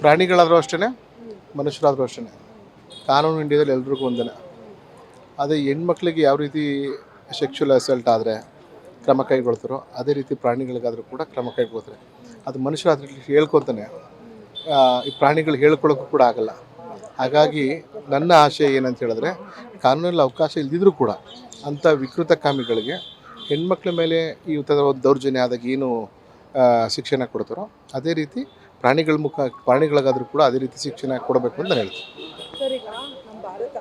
ಪ್ರಾಣಿಗಳಾದರೂ ಅಷ್ಟೇ, ಮನುಷ್ಯರಾದರೂ ಅಷ್ಟೇ. ಕಾನೂನು ಇಂಡಿಯಾದಲ್ಲಿ ಎಲ್ರಿಗೂ ಒಂದೇ. ಅದೇ ಹೆಣ್ಮಕ್ಳಿಗೆ ಯಾವ ರೀತಿ ಸೆಕ್ಷುವಲ್ ಅಸಲ್ಟ್ ಆದರೆ ಕ್ರಮ ಕೈಗೊಳ್ತಾರೋ ಅದೇ ರೀತಿ ಪ್ರಾಣಿಗಳಿಗಾದರೂ ಕೂಡ ಕ್ರಮ ಕೈಗೊಳ್ತಾರೆ. ಅದು ಮನುಷ್ಯರು ಅದರಲ್ಲಿ ಹೇಳ್ಕೊತಾನೆ, ಈ ಪ್ರಾಣಿಗಳು ಹೇಳ್ಕೊಳ್ಳೋಕ್ಕೂ ಕೂಡ ಆಗಲ್ಲ. ಹಾಗಾಗಿ ನನ್ನ ಆಶೆ ಏನಂತ ಹೇಳಿದ್ರೆ, ಕಾನೂನಲ್ಲಿ ಅವಕಾಶ ಇಲ್ದಿದ್ರೂ ಕೂಡ ಅಂಥ ವಿಕೃತ ಕಾಮಿಗಳಿಗೆ ಹೆಣ್ಮಕ್ಳ ಮೇಲೆ ಈ ಥರ ದೌರ್ಜನ್ಯ ಆದಾಗ ಏನು ಶಿಕ್ಷಣ ಕೊಡ್ತಾರೋ ಅದೇ ರೀತಿ ಪ್ರಾಣಿಗಳಿಗಾದರೂ ಕೂಡ ಅದೇ ರೀತಿ ಶಿಕ್ಷಣ ಕೊಡಬೇಕು ಅಂತ ನಾನು ಹೇಳ್ತೀನಿ. ಸರ್, ಈಗ ನಮ್ಮ ಭಾರತ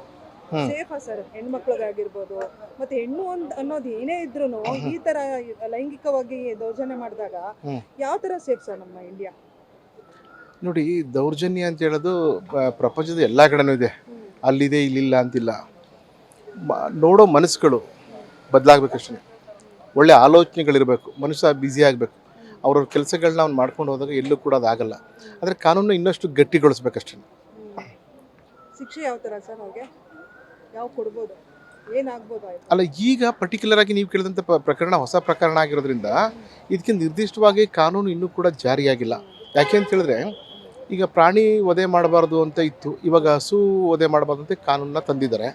ಸೇಫಾ ಸರ್ ಹೆಣ್ಮಕ್ಳಿಗಾಗಿರ್ಬೋದು, ಮತ್ತೆ ಹೆಣ್ಣು ಅನ್ನೋದು ಏನೇ ಇದ್ರೂ ಈ ತರ ಲೈಂಗಿಕವಾಗಿ ದೌರ್ಜನ್ಯ ಮಾಡಿದಾಗ ಯಾವ ತರ ಸೇಫ್ ಸರ್ ನಮ್ಮ ಇಂಡಿಯಾ? ನೋಡಿ, ದೌರ್ಜನ್ಯ ಅಂತ ಹೇಳೋದು ಪ್ರಪಂಚದ ಎಲ್ಲ ಕಡೆನೂ ಇದೆ, ಅಲ್ಲಿದೆ ಇಲ್ಲಿಲ್ಲ ಅಂತಿಲ್ಲ. ನೋಡೋ ಮನಸ್ಸುಗಳು ಬದಲಾಗಬೇಕಷ್ಟೇ. ಒಳ್ಳೆ ಆಲೋಚನೆಗಳಿರಬೇಕು, ಮನುಷ್ಯ ಬ್ಯುಸಿ ಆಗಬೇಕು. ಅವ್ರವ್ರ ಕೆಲಸಗಳನ್ನ ಅವ್ನು ಮಾಡ್ಕೊಂಡು ಹೋದಾಗ ಎಲ್ಲೂ ಕೂಡ ಅದಾಗಲ್ಲ. ಆದರೆ ಕಾನೂನು ಇನ್ನಷ್ಟು ಗಟ್ಟಿಗೊಳಿಸ್ಬೇಕಷ್ಟೇ. ಶಿಕ್ಷೆ ಯಾವ ಥರ ಸರ್ ಅವ್ರಿಗೆ ಯಾವ ಕೊಡ್ಬೋದು, ಏನಾಗ್ಬೋದು? ಅಲ್ಲ, ಈಗ ಪರ್ಟಿಕ್ಯುಲರ್ ಆಗಿ ನೀವು ಕೇಳಿದಂಥ ಪ್ರಕರಣ ಹೊಸ ಪ್ರಕರಣ ಆಗಿರೋದ್ರಿಂದ ಇದಕ್ಕೆ ನಿರ್ದಿಷ್ಟವಾಗಿ ಕಾನೂನು ಇನ್ನೂ ಕೂಡ ಜಾರಿಯಾಗಿಲ್ಲ. ಯಾಕೆ ಅಂತ ಹೇಳಿದ್ರೆ, ಈಗ ಪ್ರಾಣಿ ವಧೆ ಮಾಡಬಾರ್ದು ಅಂತ ಇತ್ತು, ಇವಾಗ ಹಸು ವಧೆ ಮಾಡಬಾರ್ದು ಅಂತ ಕಾನೂನನ್ನ ತಂದಿದ್ದಾರೆ.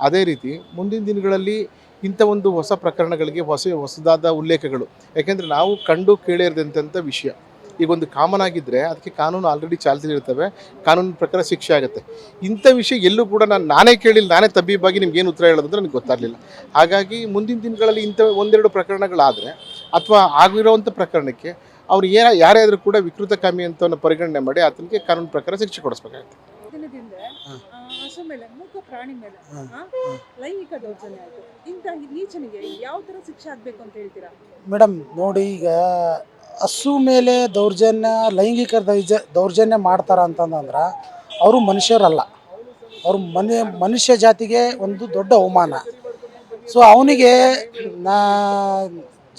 ಅದೇ ರೀತಿ ಮುಂದಿನ ದಿನಗಳಲ್ಲಿ ಇಂಥ ಒಂದು ಹೊಸ ಪ್ರಕರಣಗಳಿಗೆ ಹೊಸದಾದ ಉಲ್ಲೇಖಗಳು, ಯಾಕೆಂದರೆ ನಾವು ಕಂಡು ಕೇಳಿರದಂಥ ವಿಷಯ ಈಗ ಒಂದು ಕಾಮನ್ ಆಗಿದ್ದರೆ ಅದಕ್ಕೆ ಕಾನೂನು ಆಲ್ರೆಡಿ ಚಾಲ್ತಿಲಿರ್ತವೆ, ಕಾನೂನು ಪ್ರಕಾರ ಶಿಕ್ಷೆ ಆಗುತ್ತೆ. ಇಂಥ ವಿಷಯ ಎಲ್ಲೂ ಕೂಡ ನಾನೇ ಕೇಳಿಲ್ಲ, ನಾನೇ ತಬ್ಬಿಬ್ಬಾಗಿ ನಿಮ್ಗೇನು ಉತ್ತರ ಹೇಳೋದಂದ್ರೆ ನನಗೆ ಗೊತ್ತಾಗಲಿಲ್ಲ. ಹಾಗಾಗಿ ಮುಂದಿನ ದಿನಗಳಲ್ಲಿ ಇಂಥ ಒಂದೆರಡು ಪ್ರಕರಣಗಳಾದರೆ ಅಥವಾ ಆಗಿರೋವಂಥ ಪ್ರಕರಣಕ್ಕೆ ಅವ್ರು ಯಾರೇ ಆದರೂ ಕೂಡ ವಿಕೃತ ಕಾಮಿ ಅಂತ ಪರಿಗಣನೆ ಮಾಡಿ ಆತನಿಗೆ ಕಾನೂನು ಪ್ರಕಾರ ಶಿಕ್ಷೆ ಕೊಡಿಸ್ಬೇಕಾಗುತ್ತೆ. ದಿನದಿಂದ ಹಸು ಮೇಲೆ, ಮೂಕ ಪ್ರಾಣಿ ಮೇಲೆ ಲೈಂಗಿಕ ದೌರ್ಜನ್ಯ ಆಯಿತು. ಇಂಥ ನೀಚನಿಗೆ ಯಾವ ಥರ ಶಿಕ್ಷೆ ಆಗಬೇಕು ಅಂತ ಹೇಳ್ತೀರಾ? ಮೇಡಮ್ ನೋಡಿ, ಈಗ ಹಸು ಮೇಲೆ ದೌರ್ಜನ್ಯ, ಲೈಂಗಿಕ ದೌರ್ಜನ್ಯ ಮಾಡ್ತಾರ ಅಂತಂದ್ರೆ ಅವರು ಮನುಷ್ಯರಲ್ಲ, ಅವರು ಮನುಷ್ಯ ಜಾತಿಗೆ ಒಂದು ದೊಡ್ಡ ಅವಮಾನ. ಸೊ ಅವನಿಗೆ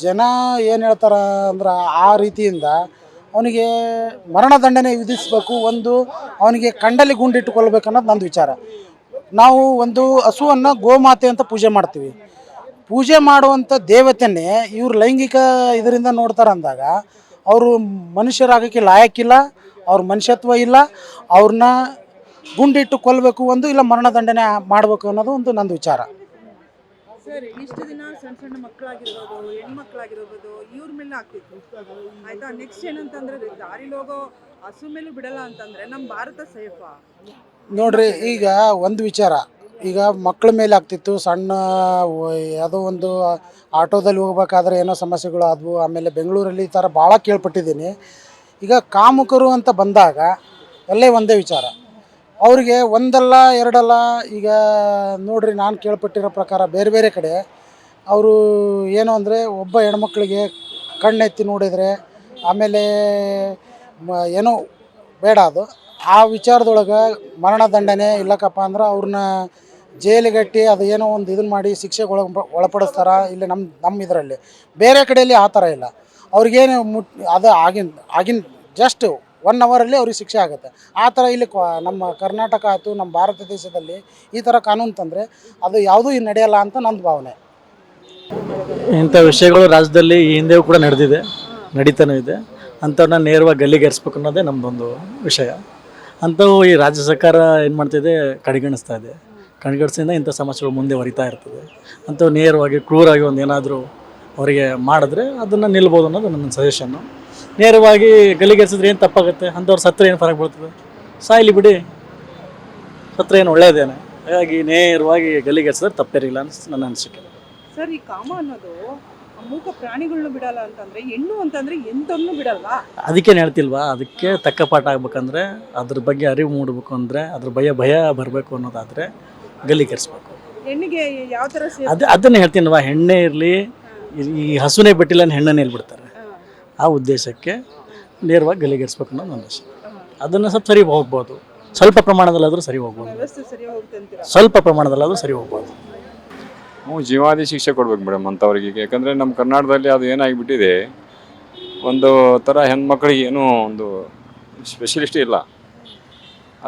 ಜನ ಏನು ಹೇಳ್ತಾರ ಅಂದ್ರೆ ಆ ರೀತಿಯಿಂದ ಅವನಿಗೆ ಮರಣದಂಡನೆ ವಿಧಿಸಬೇಕು, ಒಂದು ಅವನಿಗೆ ಕಂಡಲ್ಲಿ ಗುಂಡಿಟ್ಟುಕೊಳ್ಬೇಕು ಅನ್ನೋದು ನಂದು ವಿಚಾರ. ನಾವು ಒಂದು ಹಸುವನ್ನು ಗೋಮಾತೆ ಅಂತ ಪೂಜೆ ಮಾಡ್ತೀವಿ. ಪೂಜೆ ಮಾಡುವಂಥ ದೇವತೆಯನ್ನೇ ಇವ್ರು ಲೈಂಗಿಕ ಇದರಿಂದ ನೋಡ್ತಾರೆ ಅಂದಾಗ ಅವರು ಮನುಷ್ಯರಾಗಕ್ಕೆ ಲಾಯಕ್ಕಿಲ್ಲ, ಅವ್ರ ಮನುಷ್ಯತ್ವ ಇಲ್ಲ, ಅವ್ರನ್ನ ಗುಂಡಿಟ್ಟು ಕೊಲ್ಲಬೇಕು ಒಂದು, ಇಲ್ಲ ಮರಣದಂಡನೆ ಮಾಡಬೇಕು ಅನ್ನೋದು ಒಂದು ನಂದು ವಿಚಾರ. ಸರ್, ಇಷ್ಟು ದಿನ ಸಣ್ಣ ಸಣ್ಣ ಮಕ್ಕಳಾಗಿರ್ಬೋದು, ಹೆಣ್ಮಕ್ಳಾಗಿರ್ಬೋದು, ಇವ್ರ ಮೇಲೆ ಆಗ್ತಿತ್ತು ಆಯ್ತಾ. ನೆಕ್ಸ್ಟ್ ಏನಂತಂದ್ರೆ ದಾರಿಲಿ ಹೋಗೋ ಹಸು ಮೇಲೂ ಬಿಡಲ್ಲ ಅಂತಂದ್ರೆ ನಮ್ಮ ಭಾರತ ಸೇಫಾ? ನೋಡ್ರಿ, ಈಗ ಒಂದು ವಿಚಾರ, ಈಗ ಮಕ್ಕಳ ಮೇಲೆ ಆಗ್ತಿತ್ತು, ಸಣ್ಣ ಯಾವುದೋ ಒಂದು ಆಟೋದಲ್ಲಿ ಹೋಗ್ಬೇಕಾದ್ರೆ ಏನೋ ಸಮಸ್ಯೆಗಳು ಆದವು. ಆಮೇಲೆ ಬೆಂಗಳೂರಲ್ಲಿ ಈ ಥರ ಭಾಳ ಕೇಳ್ಪಟ್ಟಿದ್ದೀನಿ. ಈಗ ಕಾಮುಕರು ಅಂತ ಬಂದಾಗ ಎಲ್ಲೇ ಒಂದೇ ವಿಚಾರ, ಅವ್ರಿಗೆ ಒಂದಲ್ಲ ಎರಡಲ್ಲ. ಈಗ ನೋಡ್ರಿ, ನಾನು ಕೇಳ್ಪಟ್ಟಿರೋ ಪ್ರಕಾರ ಬೇರೆ ಬೇರೆ ಕಡೆ ಅವರು ಏನು ಅಂದರೆ, ಒಬ್ಬ ಹೆಣ್ಮಕ್ಳಿಗೆ ಕಣ್ಣೆತ್ತಿ ನೋಡಿದರೆ ಆಮೇಲೆ ಏನೋ ಬೇಡ, ಅದು ಆ ವಿಚಾರದೊಳಗೆ ಮರಣದಂಡನೆ ಇಲ್ಲಕ್ಕಪ್ಪ ಅಂದ್ರೆ ಅವ್ರನ್ನ ಜೈಲಿಗಟ್ಟಿ ಅದು ಏನೋ ಒಂದು ಇದನ್ನು ಮಾಡಿ ಶಿಕ್ಷೆಗೆ ಒಳಪಡಿಸ್ತಾರೆ. ಇಲ್ಲಿ ನಮ್ಮ ಇದರಲ್ಲಿ ಬೇರೆ ಕಡೆಯಲ್ಲಿ ಆ ಥರ ಇಲ್ಲ. ಅವ್ರಿಗೇನು ಅದು ಆಗಿನ ಜಸ್ಟ್ 1 ಅವರಲ್ಲಿ ಅವ್ರಿಗೆ ಶಿಕ್ಷೆ ಆಗುತ್ತೆ. ಆ ಥರ ಇಲ್ಲಿ ನಮ್ಮ ಕರ್ನಾಟಕ ಆಯಿತು, ನಮ್ಮ ಭಾರತ ದೇಶದಲ್ಲಿ ಈ ಥರ ಕಾನೂನು ತಂದರೆ ಅದು ಯಾವುದೂ ನಡೆಯಲ್ಲ ಅಂತ ನನ್ನ ಭಾವನೆ. ಇಂಥ ವಿಷಯಗಳು ರಾಜ್ಯದಲ್ಲಿ ಈ ಹಿಂದೆಯೂ ಕೂಡ ನಡೀತಾನೂ ಇದೆ. ಅಂಥವ್ರನ್ನ ನೇರವಾಗಿ ಗಲ್ಲಿಗೇರಿಸ್ಬೇಕು ಅನ್ನೋದೇ ನಮ್ಮದೊಂದು ವಿಷಯ. ಅಂಥವು ಈ ರಾಜ್ಯ ಸರ್ಕಾರ ಏನು ಮಾಡ್ತಿದೆ, ಕಡೆಗಣಿಸ್ತಾ ಇದೆ. ಕಡೆಗಣಿಸಿಂದ ಇಂಥ ಸಮಸ್ಯೆಗಳು ಮುಂದೆ ಹೊರಿತಾ ಇರ್ತದೆ. ಅಂಥವು ನೇರವಾಗಿ ಕ್ರೂರಾಗಿ ಒಂದು ಏನಾದರೂ ಅವರಿಗೆ ಮಾಡಿದ್ರೆ ಅದನ್ನು ನಿಲ್ಬೋದು ಅನ್ನೋದು ನನ್ನ ಸಜೆಷನ್ನು. ನೇರವಾಗಿ ಗಲ್ಲಿಗೇರಿಸಿದ್ರೆ ಏನು ತಪ್ಪಾಗುತ್ತೆ? ಅಂಥವ್ರು ಸತ್ರ ಏನು ಫರಕ್ ಬೀಳ್ತದೆ? ಸಾಯ್ಲಿ ಬಿಡಿ, ಸತ್ರ ಏನು ಒಳ್ಳೆಯದೇನೆ. ಹಾಗಾಗಿ ನೇರವಾಗಿ ಗಲ್ಲಿಗೇರಿಸಿದ್ರೆ ತಪ್ಪೇರಿಲ್ಲ ಅಂತ ನನ್ನ ಅನಿಸಿಕೆ. ಸರ್, ಈ ಕಾಮ ಅನ್ನೋದು ಮೂಕ ಪ್ರಾಣಿಗಳನ್ನೂ ಬಿಡಲ್ಲ ಅಂತಂದ್ರೆ ಹೆಣ್ಣು ಅಂತಂದ್ರೆ ಎಂಥವ್ರನ್ನೂ ಬಿಡಲ್ವಾ? ಅದಕ್ಕೇನು ಹೇಳ್ತಿಲ್ವಾ? ಅದಕ್ಕೆ ತಕ್ಕ ಪಾಠ ಆಗ್ಬೇಕಂದ್ರೆ, ಅದ್ರ ಬಗ್ಗೆ ಅರಿವು ಮೂಡಬೇಕು ಅಂದರೆ, ಅದ್ರ ಭಯ ಬರಬೇಕು ಅನ್ನೋದಾದರೆ ಗಲ್ಲಿಗೇರಿಸ್ಬೇಕು. ಹೆಣ್ಣಿಗೆ ಯಾವ ಥರ ಅದನ್ನೇ ಹೇಳ್ತೀನಲ್ವಾ, ಹೆಣ್ಣೇ ಇರಲಿ, ಈ ಹಸುನೇ ಬಿಟ್ಟಿಲ್ಲ ಹೆಣ್ಣನ್ನೇ ಹೇಳ್ಬಿಡ್ತಾರೆ. ಆ ಉದ್ದೇಶಕ್ಕೆ ನೇರವಾಗಿ ಗಲ್ಲಿಗೇರಿಸ್ಬೇಕು ಅನ್ನೋದು ನನ್ನ ಆಸೆ. ಅದನ್ನು ಸ್ವಲ್ಪ ಸರಿ ಹೋಗ್ಬೋದು, ಸ್ವಲ್ಪ ಪ್ರಮಾಣದಲ್ಲಾದರೂ ಸರಿ ಹೋಗ್ಬೋದು, ಸ್ವಲ್ಪ ಪ್ರಮಾಣದಲ್ಲಾದರೂ ಸರಿ ಹೋಗ್ಬೋದು. ಜೀವಾದಿ ಶಿಕ್ಷೆ ಕೊಡ್ಬೇಕು ಮೇಡಮ್ ಅಂಥವ್ರಿಗೆ. ಯಾಕಂದರೆ ನಮ್ಮ ಕರ್ನಾಟಕದಲ್ಲಿ ಅದು ಏನಾಗಿಬಿಟ್ಟಿದೆ, ಒಂದು ಥರ ಹೆಣ್ಮಕ್ಳಿಗೆ ಏನೂ ಒಂದು ಸ್ಪೆಷಲಿಸ್ಟ್ ಇಲ್ಲ.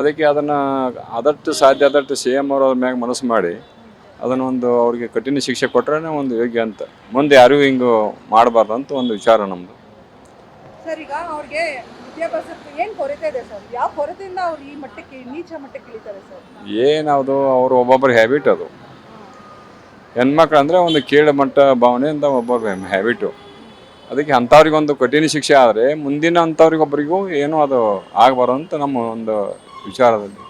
ಅದಕ್ಕೆ ಅದನ್ನು ಆದಷ್ಟು ಸಾಧ್ಯ ಆದಷ್ಟು CM ಅವರು ಅದ್ರ ಮ್ಯಾಗ ಮನಸ್ಸು ಮಾಡಿ ಅದನ್ನು ಒಂದು ಅವ್ರಿಗೆ ಕಠಿಣ ಶಿಕ್ಷೆ ಕೊಟ್ಟರೆ ಒಂದು ಯೋಗ್ಯ ಅಂತ. ಮುಂದೆ ಯಾರಿಗೂ ಹಿಂಗೆ ಮಾಡಬಾರ್ದು ಅಂತ ಒಂದು ವಿಚಾರ ನಮ್ಮದು. ಸರ್, ಈಗ ಅವ್ರಿಗೆ ವಿದ್ಯಾಭ್ಯಾಸಕ್ಕೆ ಏನು ಕೊರತೆ ಇದೆ ಸರ್? ಯಾವ ಕೊರತೆಯಿಂದ ಅವ್ರು ಈ ಮಟ್ಟಕ್ಕೆ ನೀಚ ಮಟ್ಟಕ್ಕೆ ಇಳಿತಾರೆ ಸರ್? ಏನದು ಅವರು ಒಬ್ಬೊಬ್ಬರ ಹ್ಯಾಬಿಟ್ ಅದು. ಹೆಣ್ಮಕ್ಳು ಅಂದರೆ ಒಂದು ಕೀಳು ಮಟ್ಟ ಭಾವನೆಯಿಂದ ಒಬ್ಬೊಬ್ಬರ ಹ್ಯಾಬಿಟು. ಅದಕ್ಕೆ ಅಂಥವ್ರಿಗೊಂದು ಕಠಿಣ ಶಿಕ್ಷೆ ಆದರೆ ಮುಂದಿನ ಅಂಥವ್ರಿಗೊಬ್ಬರಿಗೂ ಏನೂ ಅದು ಆಗಬಾರ್ದು ಅಂತ ನಮ್ಮ ಒಂದು ವಿಚಾರದಲ್ಲಿ.